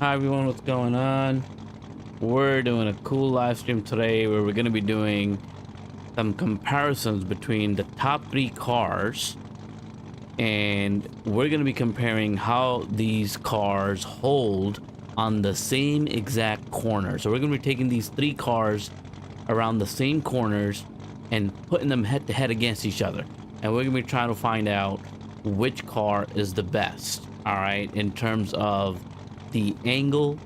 Hi everyone, what's going on? We're doing a cool live stream today where we're going to be doing some comparisons between the top three cars, and we're going to be comparing how these cars hold on the same exact corner. So we're going to be taking these three cars around the same corners and putting them head to head against each other, and we're going to be trying to find out which car is the best, all right, in terms of the angle,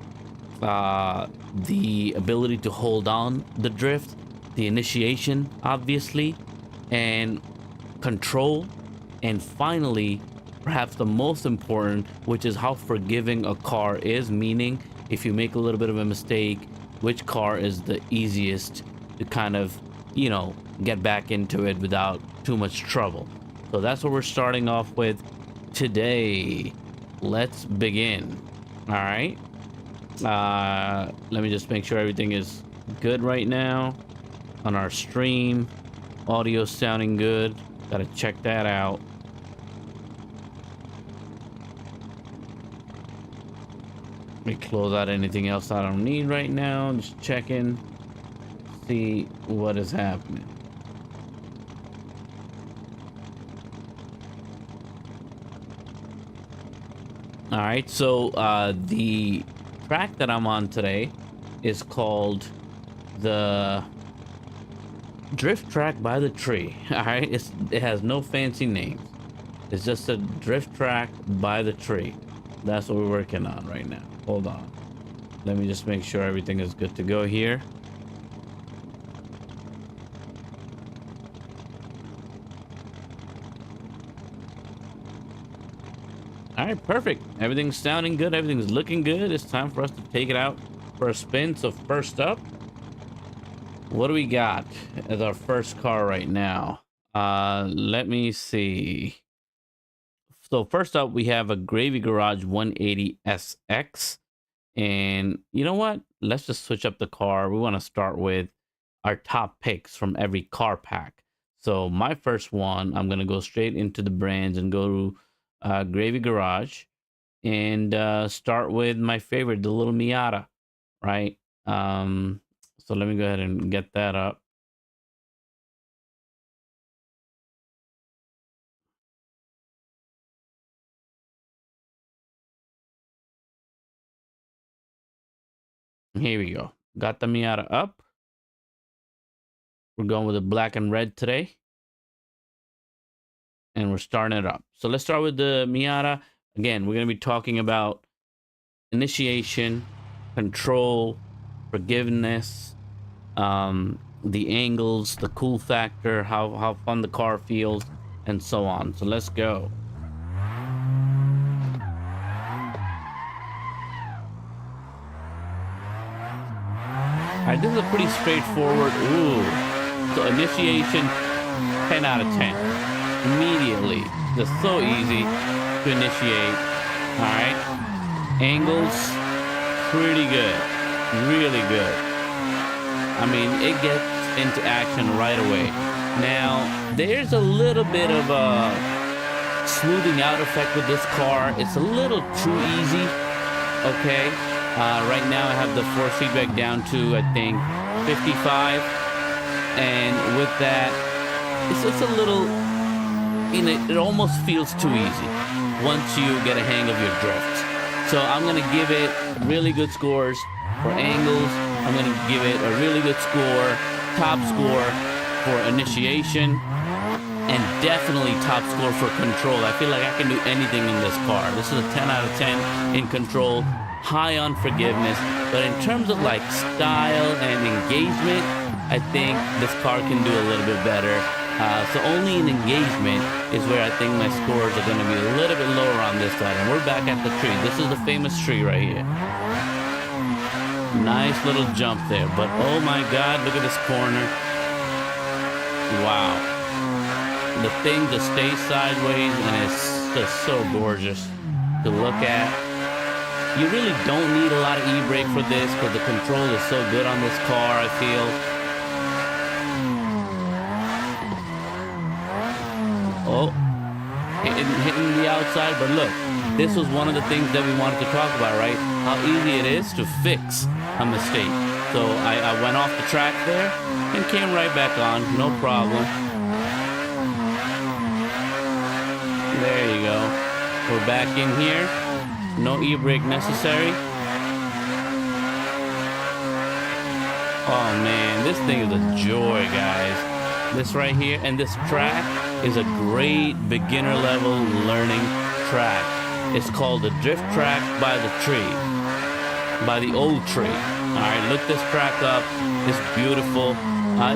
the ability to hold on the drift, the initiation, obviously, and control, and finally, perhaps the most important, which is how forgiving a car is, meaning if you make a little bit of a mistake, which car is the easiest to kind of, get back into it without too much trouble. So that's what we're starting off with today. Let's begin. All right. Let me just make sure everything is good right now on our stream. Audio sounding good. Gotta check that out. Let me close out anything else I don't need right now. Just checking, see what is happening. All right, so the track that I'm on today is called the Drift Track by the Tree. All right, it has no fancy names. It's just a drift track by the tree. That's what we're working on right now. Hold on. Let me just make sure everything is good to go here. All right, perfect. Everything's sounding good. Everything's looking good. It's time for us to take it out for a spin. So first up, what do we got as our first car right now? Let me see. So first up, we have a Gravy Garage 180 SX. And you know what? Let's just switch up the car. We want to start with our top picks from every car pack. So my first one, I'm going to go straight into the brands and go to Gravy Garage and start with my favorite, the little Miata, right? So let me go ahead and get that up. Here we go. Got the Miata up. We're going with the black and red today, and we're starting it up. So let's start with the Miata. Again, we're going to be talking about initiation, control, forgiveness, the angles, the cool factor, how fun the car feels, and so on. So let's go. All right, this is a pretty straightforward. Ooh, so initiation, 10 out of 10. Immediately, just so easy to initiate. All right, angles, pretty good, really good. I mean, it gets into action right away. Now, there's a little bit of a smoothing out effect with this car. It's a little too easy, okay? Right now, I have the force feedback down to, I think, 55. And with that, it's just a little, it almost feels too easy once you get a hang of your drift. So I'm going to give it really good scores for angles. I'm going to give it a really good score, top score for initiation, and definitely top score for control. I feel like I can do anything in this car. This is a 10 out of 10 in control, high on forgiveness. But in terms of like style and engagement, I think this car can do a little bit better. So only in engagement is where I think my scores are going to be a little bit lower on this side. And we're back at the tree. This is the famous tree right here. Nice little jump there, but oh my god, look at this corner. Wow, the thing just stays sideways and it's just so gorgeous to look at. You really don't need a lot of e-brake for this because the control is so good on this car, I feel. Oh, hitting the outside, but look, this was one of the things that we wanted to talk about, right? How easy it is to fix a mistake. So I went off the track there and came right back on, no problem. There you go. We're back in here. No e-brake necessary. Oh man, this thing is a joy, guys. This right here, and this track is a great beginner level learning track. It's called the drift track by the tree, by the old tree. All right, look this track up. It's beautiful.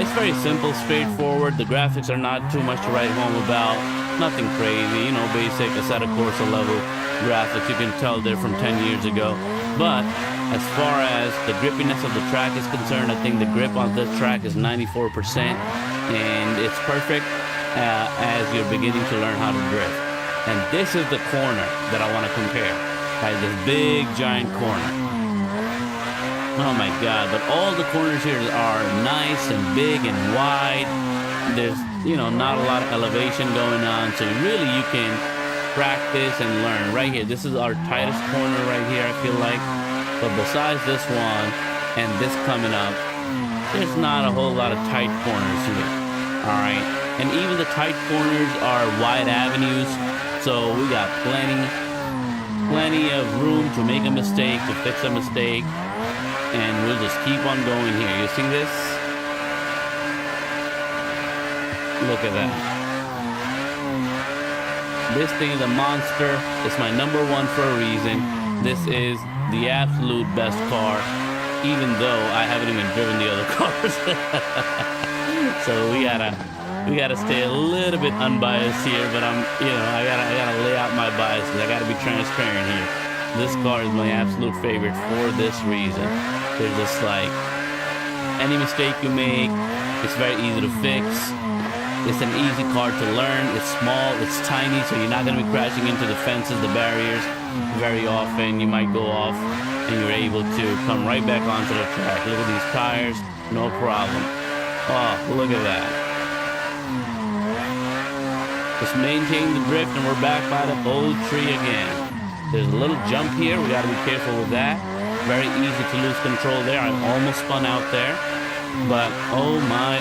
It's very simple, straightforward. The graphics are not too much to write home about. Nothing crazy, you know, basic Assetto Corsa level graphics. You can tell they're from 10 years ago. But as far as the grippiness of the track is concerned, I think the grip on this track is 94%, and it's perfect as you're beginning to learn how to drift. And this is the corner that I want to compare. Right, this big giant corner. Oh my God, but all the corners here are nice and big and wide. There's, you know, not a lot of elevation going on, so really you can practice and learn. Right here, this is our tightest corner right here, I feel like. But besides this one and this coming up, there's not a whole lot of tight corners here. All right, and even the tight corners are wide avenues, so we got plenty of room to make a mistake, to fix a mistake. And we'll just keep on going here. You see this? Look at that. This thing is a monster. It's my number one for a reason. This is the absolute best car, even though I haven't even driven the other cars. So we gotta stay a little bit unbiased here, but I gotta lay out my biases. I gotta be transparent here. This car is my absolute favorite for this reason. There's just like, any mistake you make, it's very easy to fix. It's an easy car to learn. It's small, it's tiny, so you're not gonna be crashing into the fences, the barriers. Very often you might go off and you're able to come right back onto the track. Look at these tires, no problem. Oh, look at that. Just maintain the drift and we're back by the old tree again. There's a little jump here, we gotta be careful with that. Very easy to lose control there. I almost spun out there, but oh my.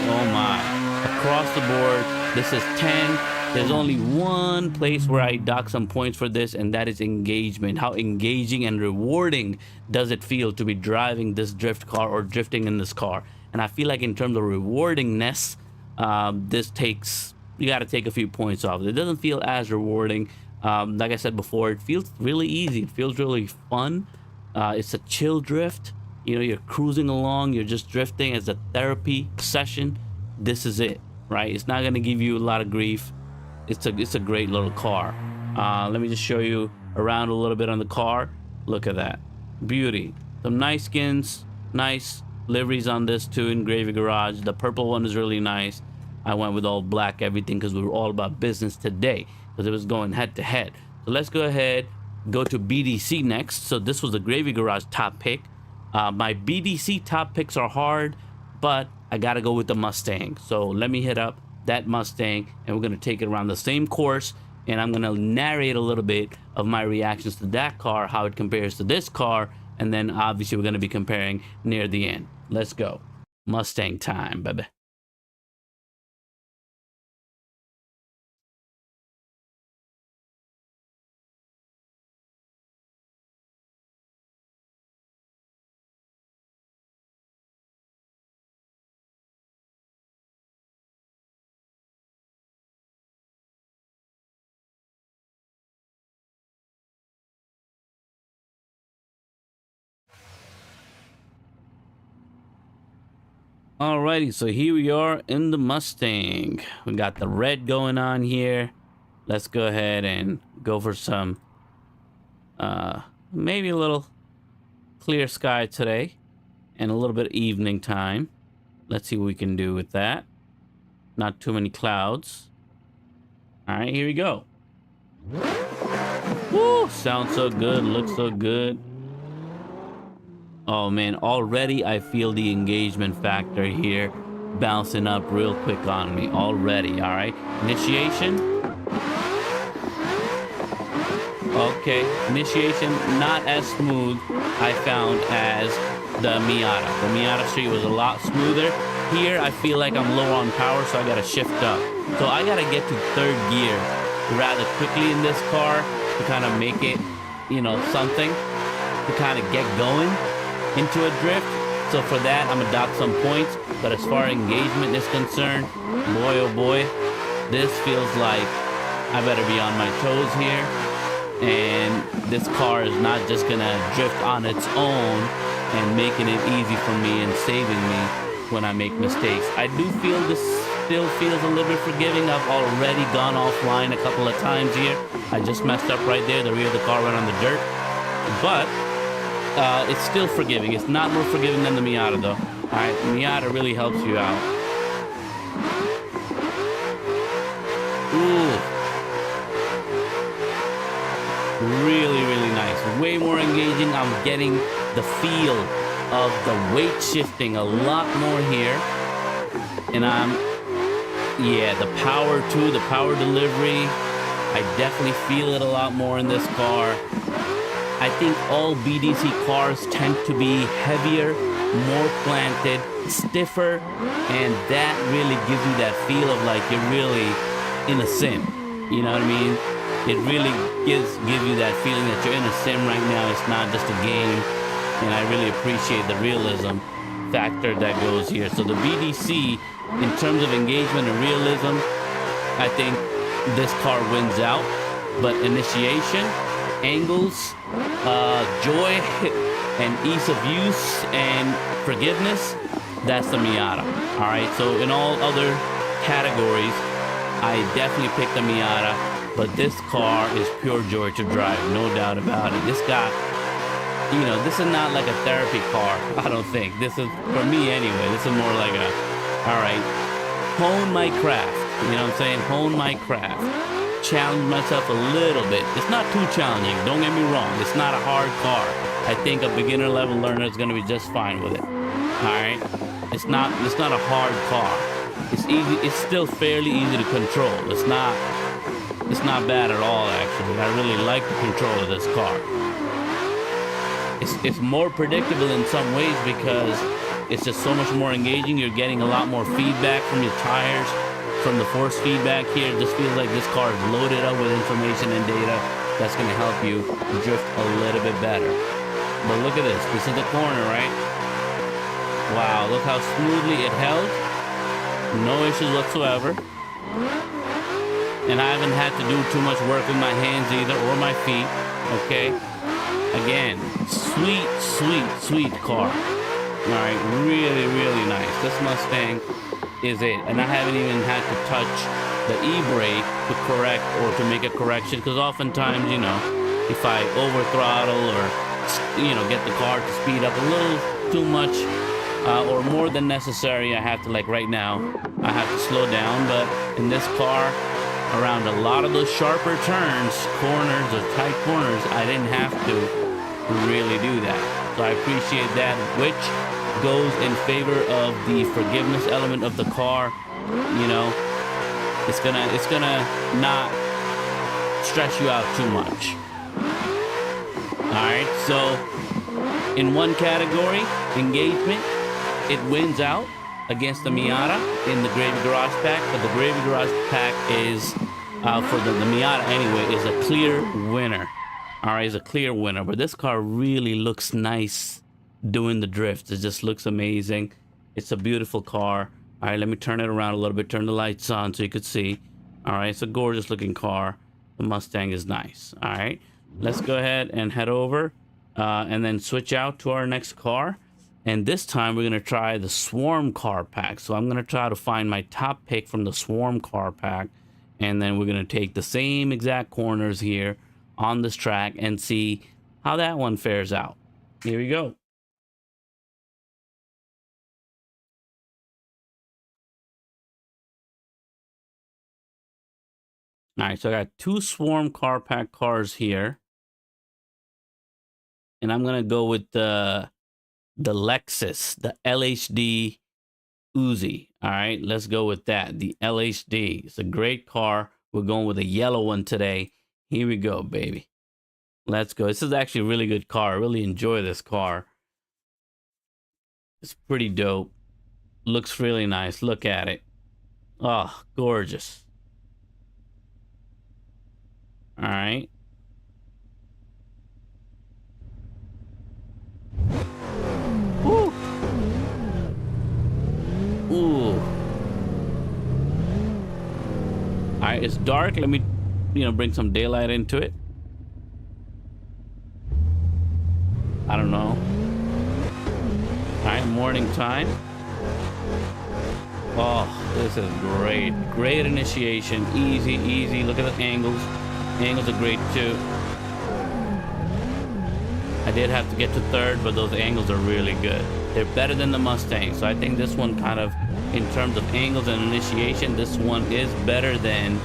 Across the board, this is 10. There's only one place where I dock some points for this, and that is engagement. How engaging and rewarding does it feel to be driving this drift car or drifting in this car? And I feel like in terms of rewardingness, you gotta take a few points off. It doesn't feel as rewarding. Like I said before, it feels really easy. It feels really fun. It's a chill drift. You know, you're cruising along, you're just drifting as a therapy session. This is it, right? It's not gonna give you a lot of grief. It's a great little car. Let me just show you around a little bit on the car. Look at that, beauty. Some nice skins, nice liveries on this too in Gravy Garage. The purple one is really nice. I went with all black everything because we were all about business today, because it was going head to head. So let's go ahead, go to BDC next. So this was the Gravy Garage top pick. My BDC top picks are hard, but I gotta go with the Mustang. So let me hit up that Mustang and we're gonna take it around the same course, and I'm gonna narrate a little bit of my reactions to that car, how it compares to this car, and then obviously we're gonna be comparing near the end. Let's go. Mustang time, baby. Alrighty, so here we are in the Mustang. We got the red going on here. Let's go ahead and go for some maybe a little clear sky today and a little bit of evening time. Let's see what we can do with that. Not too many clouds. All right, here we go. Woo, sounds so good, looks so good. Oh man, already I feel the engagement factor here bouncing up real quick on me already. All right, initiation. Okay, initiation not as smooth, I found, as the Miata. The Miata Street was a lot smoother. Here, I feel like I'm low on power, so I gotta shift up. So I gotta get to third gear rather quickly in this car to kind of make it, you know, something to kind of get going into a drift. So for that, I'm gonna dock some points. But as far as engagement is concerned, boy, oh boy, this feels like I better be on my toes here. And this car is not just gonna drift on its own and making it easy for me and saving me when I make mistakes. I do feel this still feels a little bit forgiving. I've already gone offline a couple of times here. I just messed up right there. The rear of the car went on the dirt. But it's still forgiving. It's not more forgiving than the Miata, though. All right, Miata really helps you out. Ooh. Really, really nice. Way more engaging. I'm getting the feel of the weight shifting a lot more here. And yeah, the power too, the power delivery. I definitely feel it a lot more in this car. I think all BDC cars tend to be heavier, more planted, stiffer, and that really gives you that feel of like you're really in a sim. You know what I mean? It really gives you that feeling that you're in a sim right now. It's not just a game, and I really appreciate the realism factor that goes here. So the BDC, in terms of engagement and realism, I think this car wins out. But initiation, angles, joy, and ease of use and forgiveness, that's the Miata. All right, so in all other categories, I definitely picked the Miata, but this car is pure joy to drive, no doubt about it. This got, you know, this is not like a therapy car, I don't think. This is, for me anyway, this is more like a, all right, hone my craft, you know what I'm saying? Hone my craft. Challenge myself a little bit. It's not too challenging, don't get me wrong. It's not a hard car. I think a beginner level learner is going to be just fine with it. All right, it's not a hard car. It's easy. It's still fairly easy to control. It's not bad at all, actually. I really like the control of this car. It's more predictable in some ways because it's just so much more engaging. You're getting a lot more feedback from your tires, from the force feedback here. It just feels like this car is loaded up with information and data that's going to help you drift a little bit better. But look at this. This is the corner, right? Wow, look how smoothly it held. No issues whatsoever. And I haven't had to do too much work with my hands either, or my feet. Okay? Again, sweet, sweet, sweet car. All right, really, really nice. This Mustang is it. And I haven't even had to touch the e-brake to correct or to make a correction, because oftentimes, you know, if I over throttle or, you know, get the car to speed up a little too much or more than necessary, I have to, like right now, I have to slow down. But in this car, around a lot of those sharper turns, corners or tight corners, I didn't have to really do that. So I appreciate that, which goes in favor of the forgiveness element of the car. You know, it's gonna not stress you out too much. All right, so in one category, engagement, it wins out against the Miata in the Gravy Garage Pack, but the Gravy Garage Pack is for the Miata anyway, is a clear winner. All right, is a clear winner. But this car really looks nice doing the drift. It just looks amazing. It's a beautiful car. All right, let me turn it around a little bit, turn the lights on so you could see. All right, it's a gorgeous looking car. The Mustang is nice. All right, let's go ahead and head over and then switch out to our next car. And this time we're gonna try the Swarm car pack. So I'm gonna try to find my top pick from the Swarm car pack, and then we're gonna take the same exact corners here on this track and see how that one fares out. Here we go. All right, so I got two Swarm car pack cars here, and I'm gonna go with the Lexus, the LHD Uzi. All right, let's go with that. The LHD. It's a great car. We're going with a yellow one today. Here we go, baby. Let's go. This is actually a really good car. I really enjoy this car. It's pretty dope. Looks really nice. Look at it. Oh, gorgeous. All right. Woo. Ooh. All right, it's dark. Let me, bring some daylight into it. I don't know. All right, morning time. Oh, this is great. Great initiation. Easy, easy. Look at the angles. Angles are great too. I did have to get to third, but those angles are really good. They're better than the Mustang. So I think this one kind of, in terms of angles and initiation, this one is better than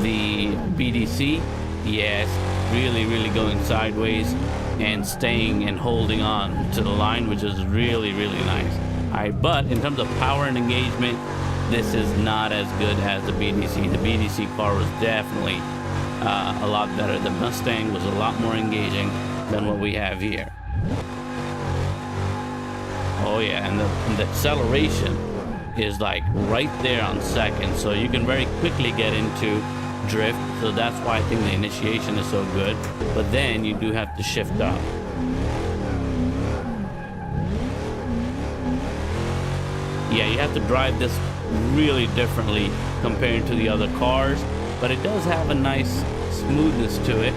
the BDC. Yes, really, really going sideways and staying and holding on to the line, which is really, really nice. All right, but in terms of power and engagement, this is not as good as the BDC. The BDC car was definitely a lot better. The Mustang was a lot more engaging than what we have here. Oh yeah, and the acceleration is like right there on second, so you can very quickly get into drift. So that's why I think the initiation is so good, but then you do have to shift up. Yeah, you have to drive this really differently compared to the other cars, but it does have a nice smoothness to it,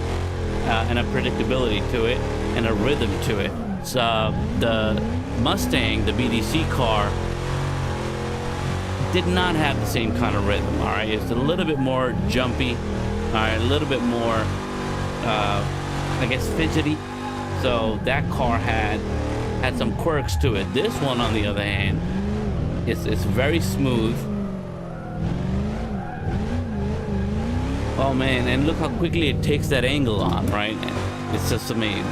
and a predictability to it, and a rhythm to it. So the Mustang, the BDC car, did not have the same kind of rhythm. All right, it's a little bit more jumpy, all right, a little bit more I guess fidgety. So that car had some quirks to it. This one, on the other hand, it's very smooth. Oh man, and look how quickly it takes that angle on, right? It's just amazing.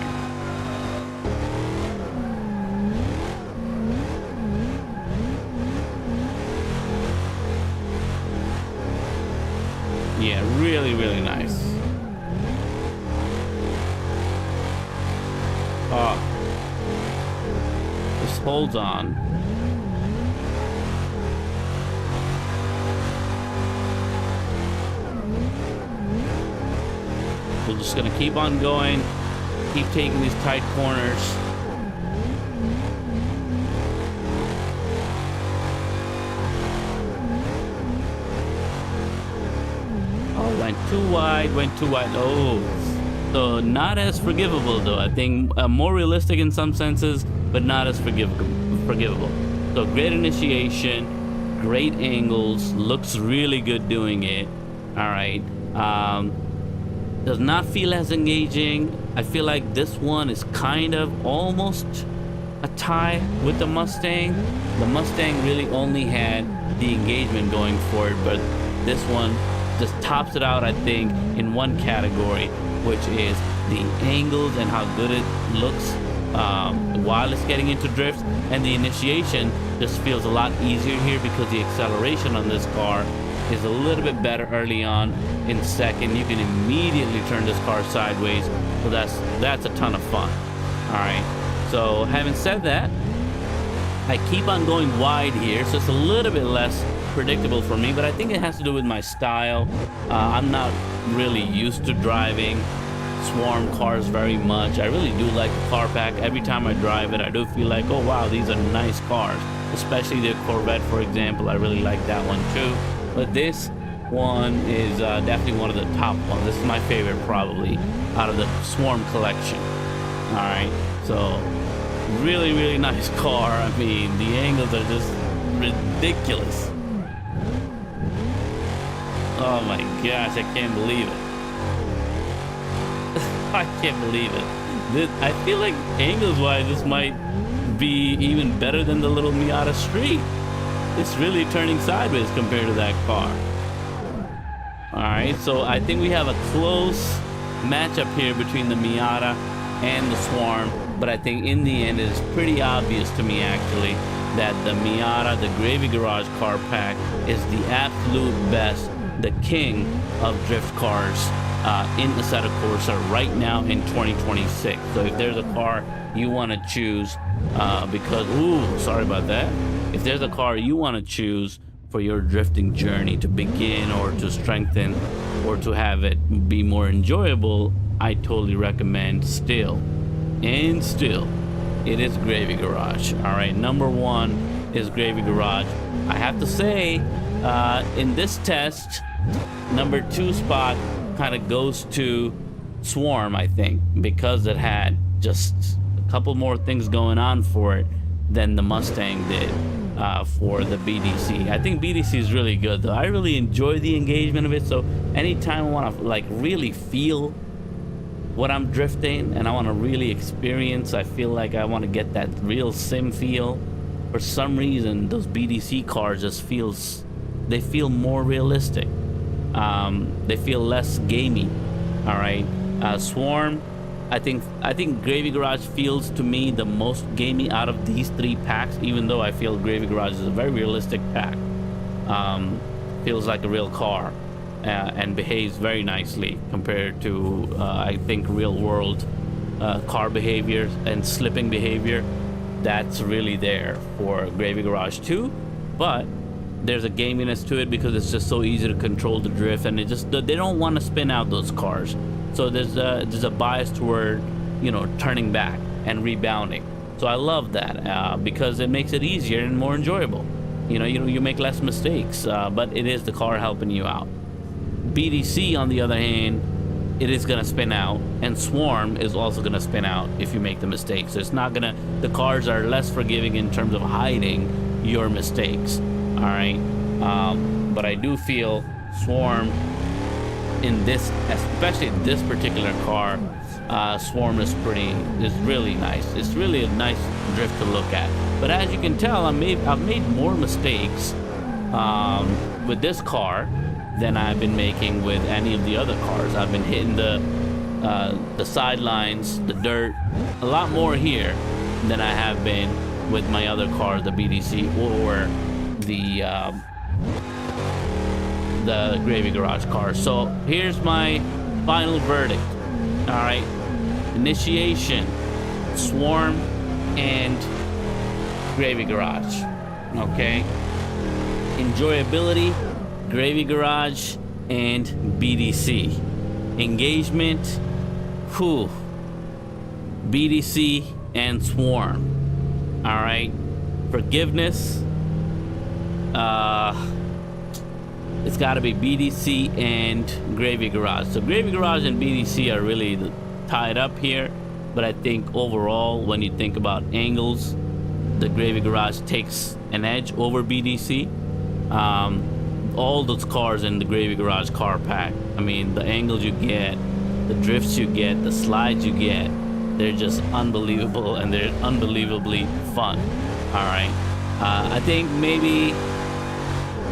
Yeah, really, really nice. Oh, this holds on. We're just gonna keep on going, keep taking these tight corners. Oh, went too wide. Oh, so not as forgivable though. I think more realistic in some senses, but not as forgivable. So great initiation, great angles, looks really good doing it. All right. Does not feel as engaging. I feel like this one is kind of almost a tie with the Mustang. The Mustang really only had the engagement going for it, but this one just tops it out, I think, in one category, which is the angles and how good it looks while it's getting into drifts. And the initiation just feels a lot easier here because the acceleration on this car is a little bit better early on. In second, you can immediately turn this car sideways, so that's a ton of fun. All right, so having said that, I keep on going wide here, so it's a little bit less predictable for me, but I think it has to do with my style. I'm not really used to driving swarm cars very much. I really do like the car pack. Every time I drive it, I do feel like, oh wow, these are nice cars, especially the Corvette, for example. I really like that one too. But this one is definitely one of the top ones. This is my favorite probably out of the Swarm collection. All right, so really, really nice car. I mean, the angles are just ridiculous. Oh my gosh, I can't believe it. I can't believe it. I feel like angles-wise, this might be even better than the little Miata Street. It's really turning sideways compared to that car. All right, so I think we have a close matchup here between the Miata and the Swarm, but I think in the end it's pretty obvious to me actually that the Miata, the Gravy Garage car pack, is the absolute best, the king of drift cars in Assetto Corsa right now in 2026. So if there's a car you want to choose, sorry about that. If there's a car you want to choose for your drifting journey to begin or to strengthen or to have it be more enjoyable, I totally recommend still it is Gravy Garage. All right, number one is Gravy Garage. I have to say, in this test, number two spot kind of goes to Swarm, I think, because it had just a couple more things going on for it than the Mustang did for the BDC. I think BDC is really good though. I really enjoy the engagement of it. So anytime I want to like really feel what I'm drifting and I want to really experience, I feel like I want to get that real sim feel. For some reason, those BDC cars just they feel more realistic. They feel less gamey. All right, Swarm, I think Gravy Garage feels to me the most gamey out of these three packs, even though I feel Gravy Garage is a very realistic pack. Feels like a real car and behaves very nicely compared to I think real world car behavior and slipping behavior that's really there for Gravy Garage 2. But there's a gaminess to it because it's just so easy to control the drift, and they don't want to spin out those cars. So there's a bias toward, you know, turning back and rebounding. So I love that because it makes it easier and more enjoyable. You make less mistakes, but it is the car helping you out. BDC, on the other hand, it is gonna spin out, and Swarm is also gonna spin out if you make the mistakes. So it's not gonna. The cars are less forgiving in terms of hiding your mistakes. All right, but I do feel Swarm in this, especially this particular car, Swarm is really nice. It's really a nice drift to look at. But as you can tell, I've made more mistakes with this car than I've been making with any of the other cars. I've been hitting the sidelines, the dirt, a lot more here than I have been with my other cars, the BDC or the Gravy Garage car. So here's my final verdict. All right, Initiation, Swarm, and Gravy Garage. Okay, enjoyability, Gravy Garage and BDC. Engagement, BDC and Swarm. All right, forgiveness, it's got to be BDC and Gravy Garage. So Gravy Garage and BDC are really tied up here, but I think overall, when you think about angles, the Gravy Garage takes an edge over BDC. All those cars in the Gravy Garage car pack, I mean, the angles you get, the drifts you get, the slides you get, they're just unbelievable, and they're unbelievably fun. All right, I think maybe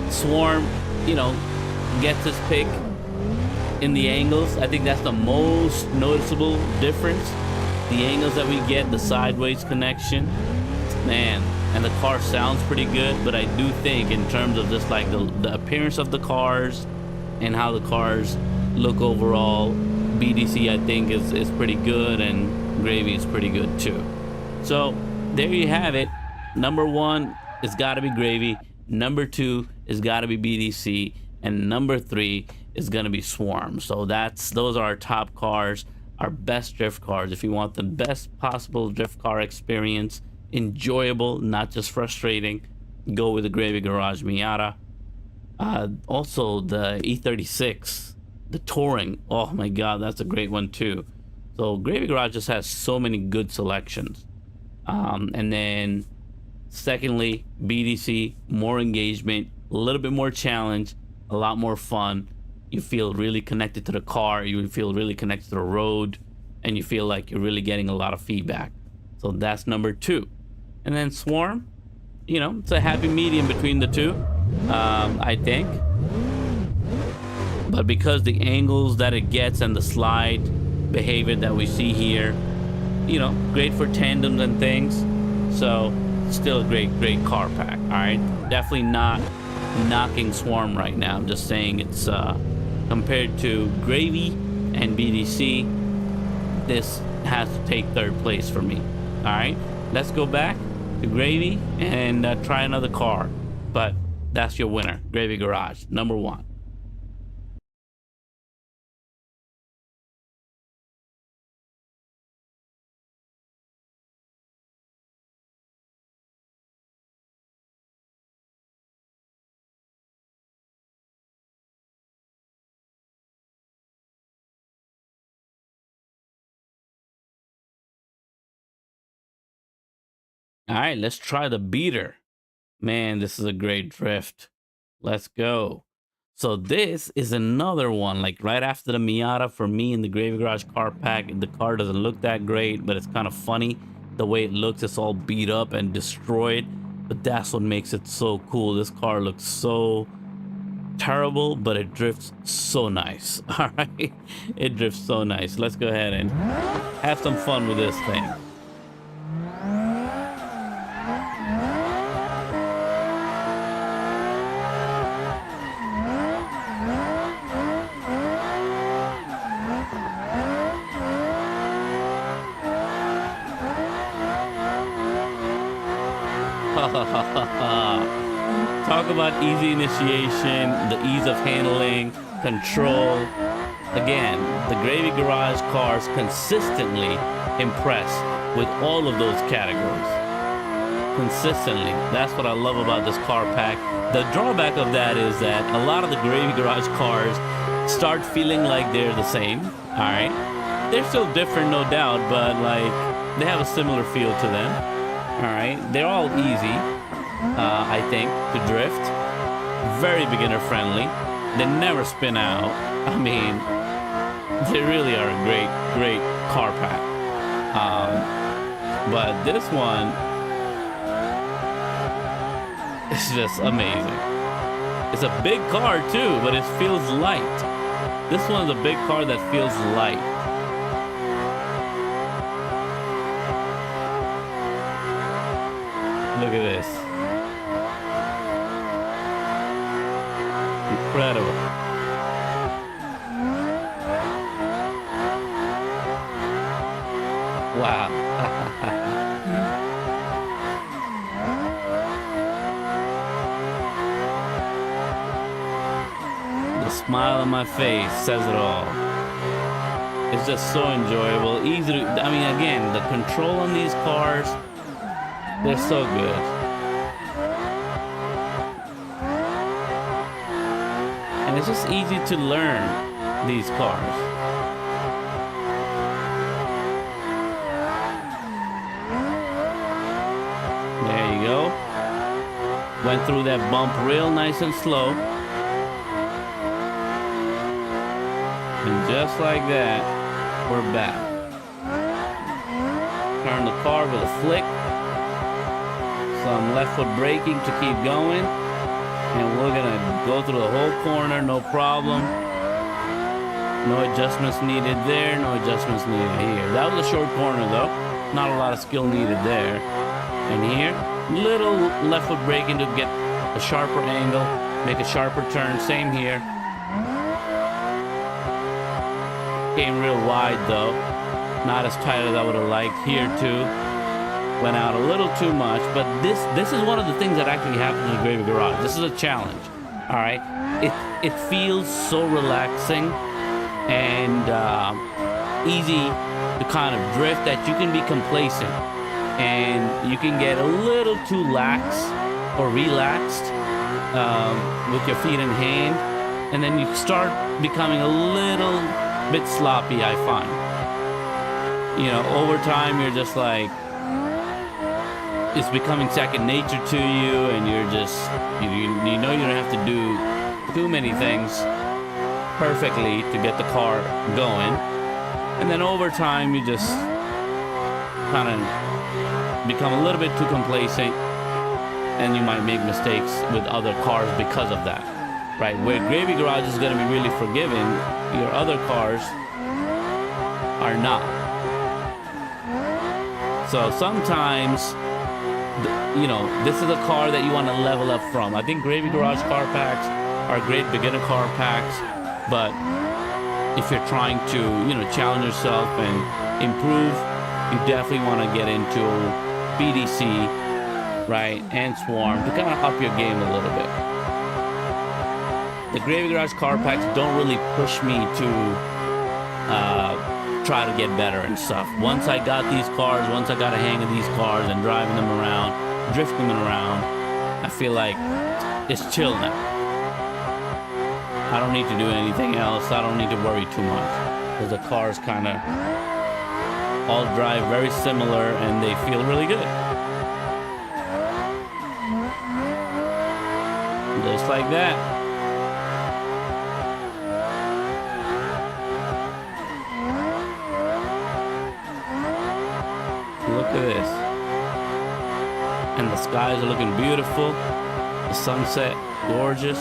Swarm, gets his pick in the angles. I think that's the most noticeable difference. The angles that we get, the sideways connection, man, and the car sounds pretty good. But I do think in terms of just like the appearance of the cars and how the cars look overall, BDC I think is pretty good, and Gravy is pretty good too. So there you have it. Number one, it's got to be Gravy. Number two is got to be BDC, and number three is gonna be Swarm. So those are our top cars, our best drift cars. If you want the best possible drift car experience, enjoyable, not just frustrating, go with the Gravy Garage Miata. Also the E36, the Touring. Oh my God, that's a great one too. So Gravy Garage just has so many good selections. And then secondly, BDC, more engagement, a little bit more challenge, a lot more fun. You feel really connected to the car, you feel really connected to the road, and you feel like you're really getting a lot of feedback. So that's number two. And then Swarm, it's a happy medium between the two, I think. But because the angles that it gets and the slide behavior that we see here, great for tandems and things. So still a great car pack. All right, definitely not knocking Swarm right now. I'm just saying it's compared to Gravy and BDC, this has to take third place for me. All right, let's go back to Gravy and try another car. But that's your winner, Gravy Garage, number 1. All right, let's try the beater. Man, this is a great drift. Let's go. So this is another one, like right after the Miata for me in the Gravy Garage car pack. The car doesn't look that great, but it's kind of funny the way it looks. It's all beat up and destroyed, but that's what makes it so cool. This car looks so terrible, but it drifts so nice. All right, it drifts so nice. Let's go ahead and have some fun with this thing. Talk about easy initiation, the ease of handling, control. Again, the Gravy Garage cars consistently impress with all of those categories. Consistently. That's what I love about this car pack. The drawback of that is that a lot of the Gravy Garage cars start feeling like they're the same. All right. They're still different, no doubt, but like they have a similar feel to them. All right. They're all easy, I think, to drift. Very beginner friendly. They never spin out. I mean, they really are a great car pack. But this one is just amazing. It's a big car too, but it feels light. This one is a big car that feels light. Look at this. Incredible. Wow. The smile on my face says it all. It's just so enjoyable. Easy to, I mean, again, the control on these cars, they're so good. And it's just easy to learn these cars. There you go. Went through that bump real nice and slow. And just like that, we're back. Turn the car with a flick. Some left foot braking to keep going. And we're gonna go through the whole corner, no problem. No adjustments needed there, no adjustments needed here. That was a short corner though. Not a lot of skill needed there. And here, little left foot braking to get a sharper angle, make a sharper turn. Same here. Came real wide though. Not as tight as I would have liked. Here too. Went out a little too much, but this is one of the things that actually happens in the Gravy Garage. This is a challenge. All right. It feels so relaxing and easy to kind of drift that you can be complacent and you can get a little too lax or relaxed with your feet in hand, and then you start becoming a little bit sloppy, I find. You know, over time you're just like, it's becoming second nature to you, and you're just, you know you don't have to do too many things perfectly to get the car going. And then over time you just kind of become a little bit too complacent, and you might make mistakes with other cars because of that. Right, where Gravy Garage is going to be really forgiving, your other cars are not. So sometimes, you know, this is a car that you want to level up from. I think Gravy Garage car packs are great beginner car packs, but if you're trying to, challenge yourself and improve, you definitely want to get into BDC, right, and Swarm to kind of up your game a little bit. The Gravy Garage car packs don't really push me to try to get better and stuff. Once I got these cars, once I got a hang of these cars and driving them around, drifting them around, I feel like it's chill now. I don't need to do anything else. I don't need to worry too much because the cars kind of all drive very similar and they feel really good. Just like that. Look at this. And the skies are looking beautiful. The sunset, gorgeous.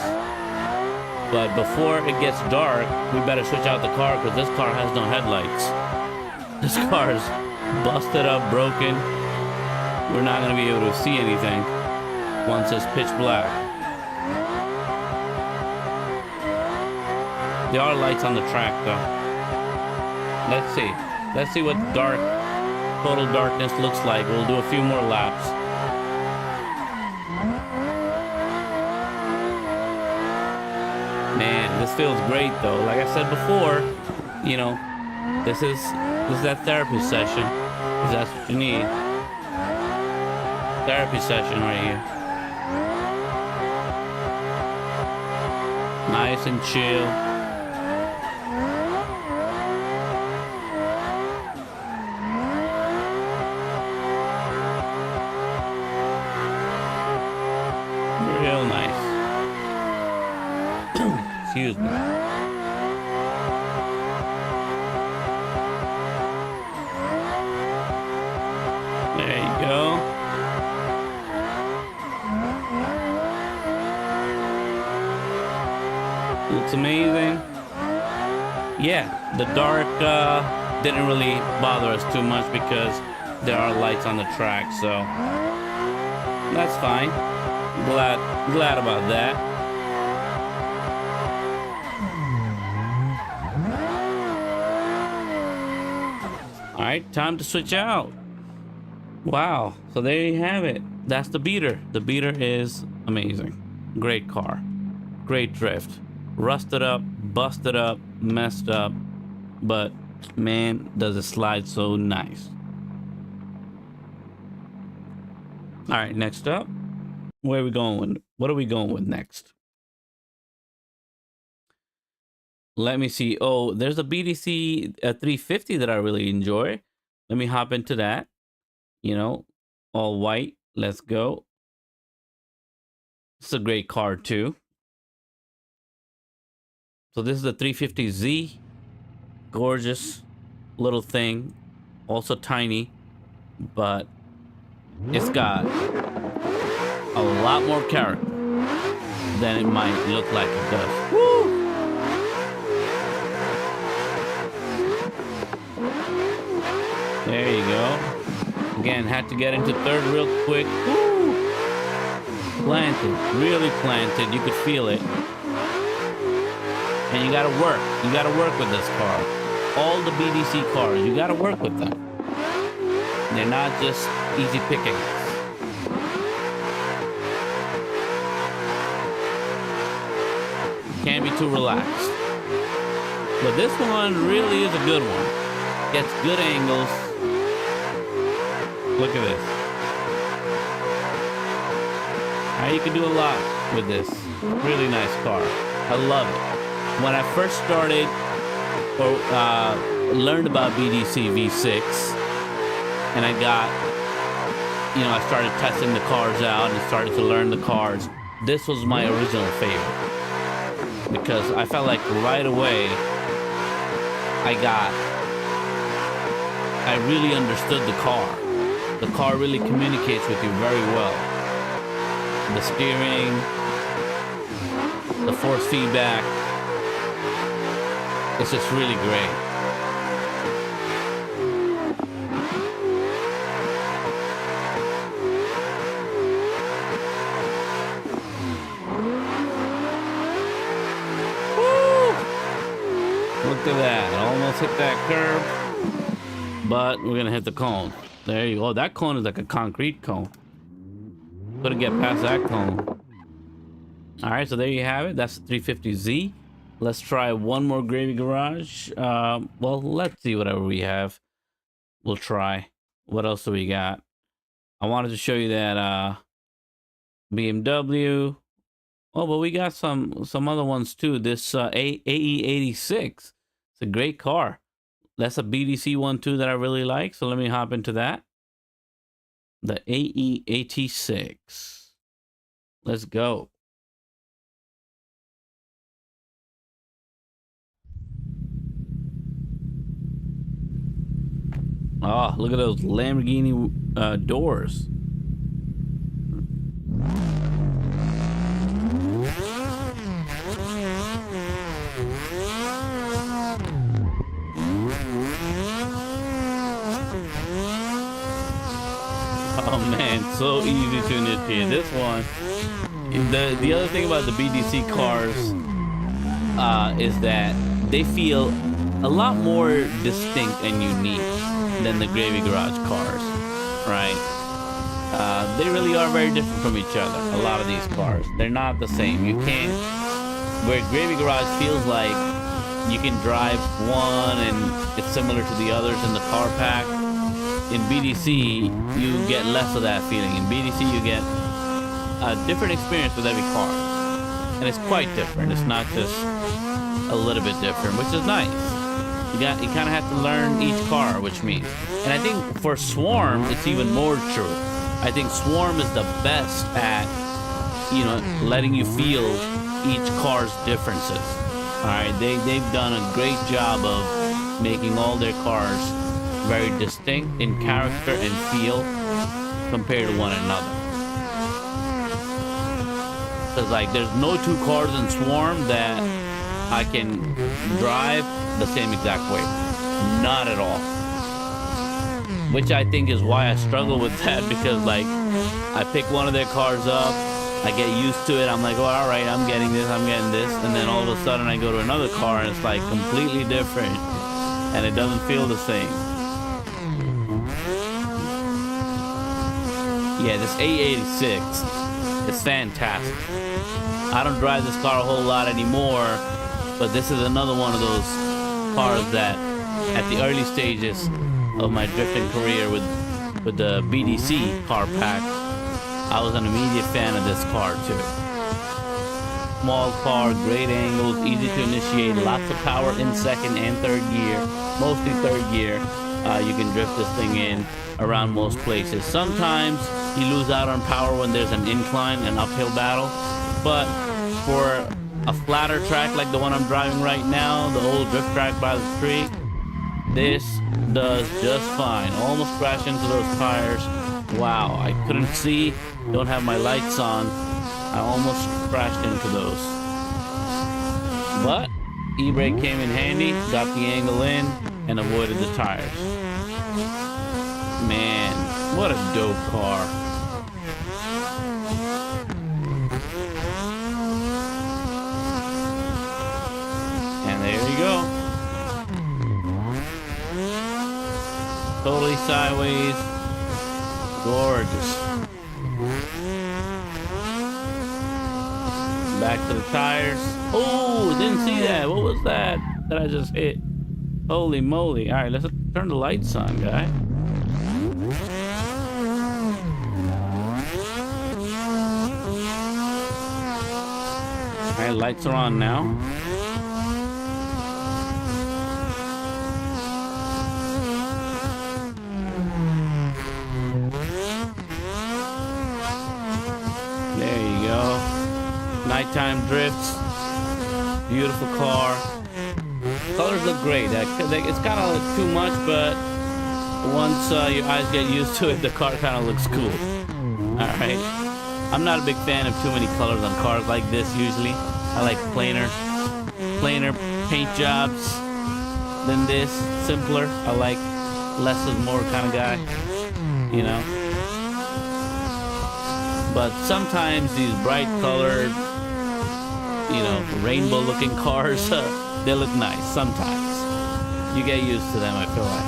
But before it gets dark, we better switch out the car because this car has no headlights. This car is busted up, broken. We're not going to be able to see anything once it's pitch black. There are lights on the track though. Let's see. Let's see what total darkness looks like. We'll do a few more laps. Man, this feels great though. Like I said before, this is that therapy session. If that's what you need. Therapy session right here. Nice and chill. Real nice. Excuse me. There you go. Looks amazing. Yeah, the dark didn't really bother us too much because there are lights on the track, so that's fine. Glad about that. All right, time to switch out. Wow, so there you have it. That's the beater. The beater is amazing. Great car. Great drift. Rusted up, busted up, messed up, but man, does it slide so nice. All right, next up. Where are we going with? What are we going with next? Let me see. Oh, there's a BDC 350 that I really enjoy. Let me hop into that. All white. Let's go. It's a great car too. So this is the 350Z. Gorgeous little thing. Also tiny, but it's got a lot more character than it might look like it does. Woo! There you go. Again, had to get into third real quick. Woo! Planted, really planted. You could feel it. And you gotta work. You gotta work with this car. All the BDC cars, you gotta work with them. They're not just easy pickings. Can't be too relaxed. But this one really is a good one. Gets good angles. Look at this. Now you can do a lot with this. Really nice car. I love it. When I first started or learned about BDC V6, and I started testing the cars out and started to learn the cars, this was my original favorite. Because I felt like right away, I really understood the car. The car really communicates with you very well. The steering, the force feedback, it's just really great. Woo! Look at that. that curb, but we're gonna hit the cone. There you go. That cone is like a concrete cone. Couldn't get past that cone. All right, so there you have it. That's the 350Z. Let's try one more Gravy Garage. Well, let's see whatever we have. We'll try. What else do we got? I wanted to show you that BMW. Oh, but we got some other ones too. This AE86. It's a great car. That's a BDC one too that I really like. So let me hop into that. The AE86. Let's go. Oh, look at those Lamborghini doors. Oh man, so easy to initiate this one. The other thing about the BDC cars is that they feel a lot more distinct and unique than the Gravy Garage cars, right? They really are very different from each other. A lot of these cars, they're not the same. You can't. Where Gravy Garage feels like you can drive one and it's similar to the others in the car pack. In BDC, you get less of that feeling. In BDC, you get a different experience with every car. And it's quite different. It's not just a little bit different, which is nice. You kind of have to learn each car, which means. And I think for Swarm, it's even more true. I think Swarm is the best at, letting you feel each car's differences. All right, they've done a great job of making all their cars very distinct in character and feel compared to one another. Because like there's no two cars in Swarm that I can drive the same exact way. Not at all. Which I think is why I struggle with that, because like I pick one of their cars up, I get used to it, I'm like, oh, all right, I'm getting this, and then all of a sudden I go to another car and it's like completely different and it doesn't feel the same. Yeah, this A86 is fantastic. I don't drive this car a whole lot anymore, but this is another one of those cars that at the early stages of my drifting career with the BDC car pack, I was an immediate fan of this car too. Small car, great angles, easy to initiate, lots of power in second and third gear, mostly third gear. You can drift this thing in around most places. Sometimes you lose out on power when there's an incline, an uphill battle, but for a flatter track like the one I'm driving right now, the old drift track by the street, this does just fine. Almost crashed into those tires. Wow, I couldn't see, don't have my lights on. I almost crashed into those. But e-brake came in handy, got the angle in, and avoided the tires. Man, what a dope car. And there you go. Totally sideways. Gorgeous. Back to the tires. Oh, didn't see that. What was that I just hit? Holy moly. All right, let's turn the lights on, guy. All right, lights are on now. There you go. Nighttime drifts. Beautiful car. Colors look great. It's kind of too much, but once your eyes get used to it, the car kind of looks cool. All right. I'm not a big fan of too many colors on cars like this usually. I like plainer paint jobs than this. Simpler. I like less is more kind of guy, you know. But sometimes these bright colored, rainbow looking cars, they look nice sometimes. You get used to them, I feel like.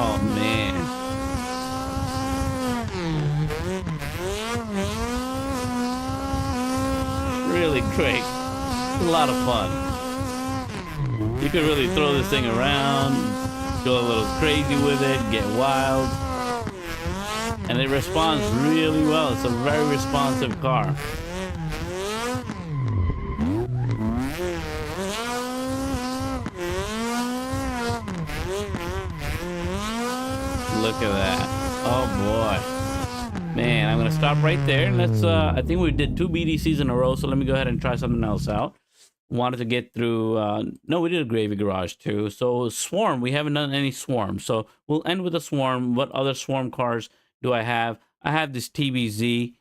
Oh man. Really great. A lot of fun. You can really throw this thing around, go a little crazy with it, get wild. And it responds really well. It's a very responsive car. Look at that. Oh boy. Man, I'm gonna stop right there. And let's I think we did 2 BDCs in a row, so let me go ahead and try something else out. Wanted to get through no, we did a gravy garage too. So swarm, we haven't done any swarm. So we'll end with a swarm. What other swarm cars do I have? I have this TBZ.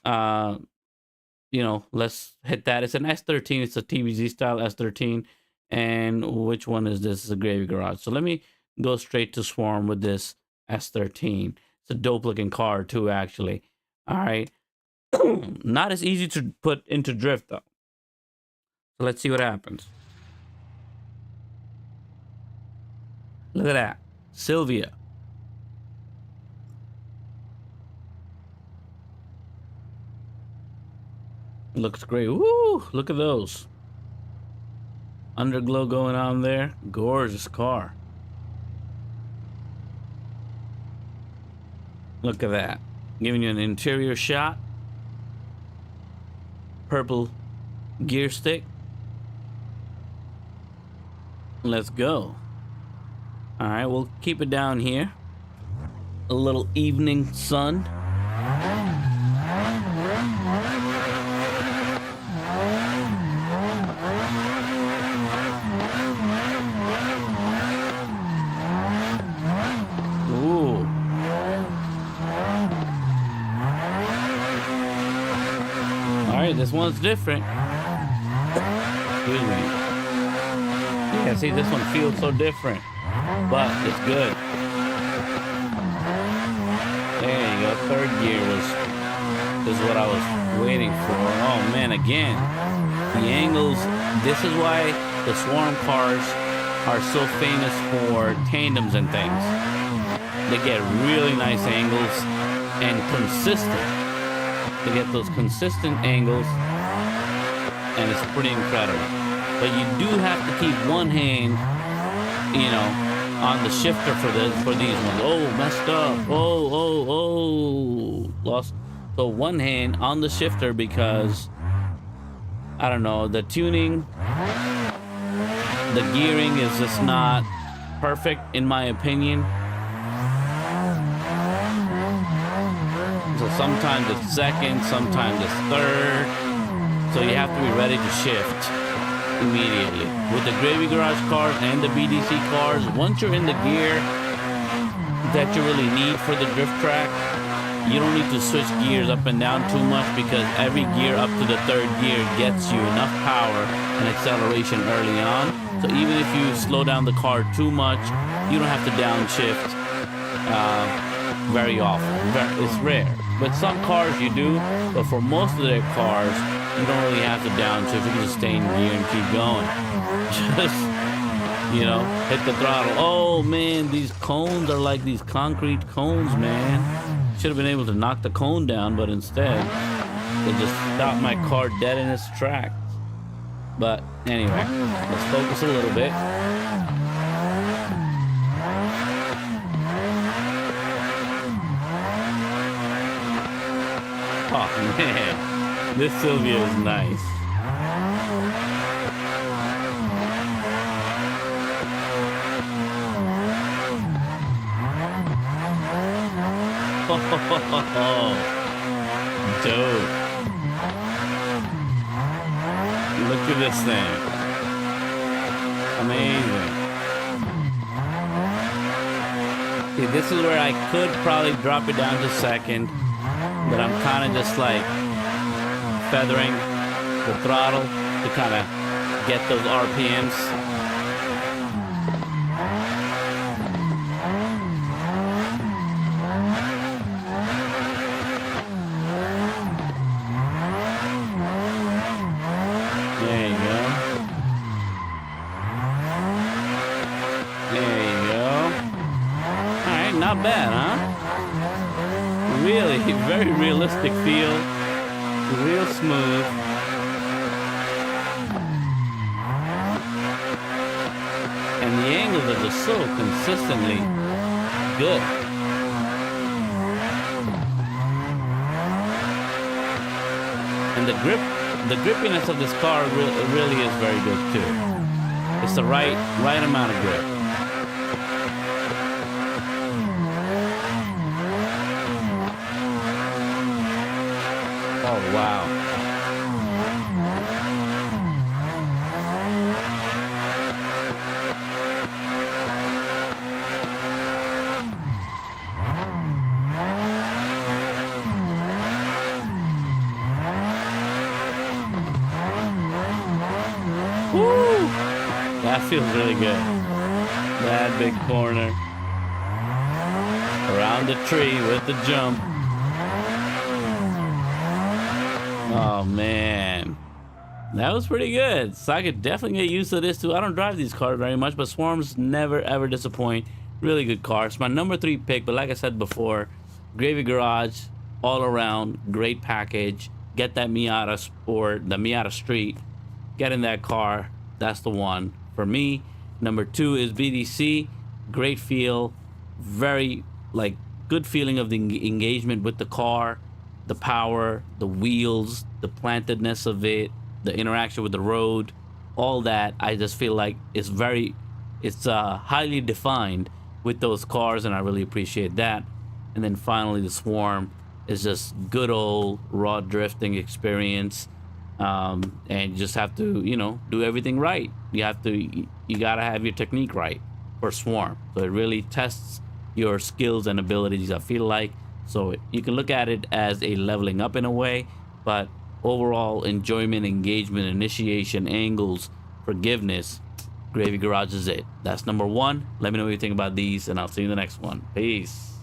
You know, let's hit that. It's an S13. It's a TBZ style S13. And which one is this? It's a gravy garage. So let me go straight to swarm with this S13. It's a dope looking car too, actually. All right. Not as easy to put into drift though. So let's see what happens. Look at that. Sylvia. Looks great. Woo! Look at those. Underglow going on there. Gorgeous car. Look at that. Giving you an interior shot. Purple gear stick. Let's go. All right, we'll keep it down here. A little evening sun. Ooh. All right, this one's different. Excuse me. Yeah, see, this one feels so different, but it's good. There you go. Third gear is what I was waiting for. Oh man, again, the angles. This is why the swarm cars are so famous for tandems and things. They get really nice angles and consistent. They get those consistent angles, and it's pretty incredible. But you do have to keep one hand, you know, on the shifter for these ones. Oh, messed up. Oh. Lost. So one hand on the shifter because, I don't know, the tuning, the gearing is just not perfect in my opinion. So sometimes it's second, sometimes it's third. So you have to be ready to shift immediately. With the gravy garage cars and the BDC cars, once you're in the gear that you really need for the drift track, you don't need to switch gears up and down too much because every gear up to the third gear gets you enough power and acceleration early on. So even if you slow down the car too much, you don't have to downshift very often. It's rare. But some cars you do, but for most of their cars, you don't really have to downshift. You can just stay in gear and keep going. Just, you know, hit the throttle. Oh man, these cones are like these concrete cones, man. Should have been able to knock the cone down, but instead, they just stopped my car dead in its tracks. But anyway, let's focus a little bit. Oh man, this Sylvia is nice. Oh, dope. Look at this thing. Amazing. See, this is where I could probably drop it down to second. But I'm kind of just like feathering the throttle to kind of get those RPMs. bad, huh? Really, very realistic feel. Real smooth. And the angles are just so consistently good. And the grippiness of this car really is very good too. It's the right amount of grip. Oh, wow. Woo! That feels really good. That big corner. Around the tree with the jump. Oh, man. That was pretty good. So I could definitely get used to this too. I don't drive these cars very much, but Swarms never ever disappoint. Really good car. It's my number 3 pick, but like I said before, Gravy Garage, all around, great package. Get that Miata Sport, the Miata Street. Get in that car. That's the one for me. Number 2 is BDC. Great feel. Very, like, good feeling of the engagement with the car. The power, the wheels, the plantedness of it, the interaction with the road, all that. I just feel like it's highly defined with those cars, and I really appreciate that. And then finally, the Swarm is just good old raw drifting experience. And you just have to, do everything right. You gotta have your technique right for Swarm. So it really tests your skills and abilities, I feel like. So you can look at it as a leveling up in a way, but overall enjoyment, engagement, initiation, angles, forgiveness, Gravy Garage is it. That's number 1. Let me know what you think about these, and I'll see you in the next one. Peace.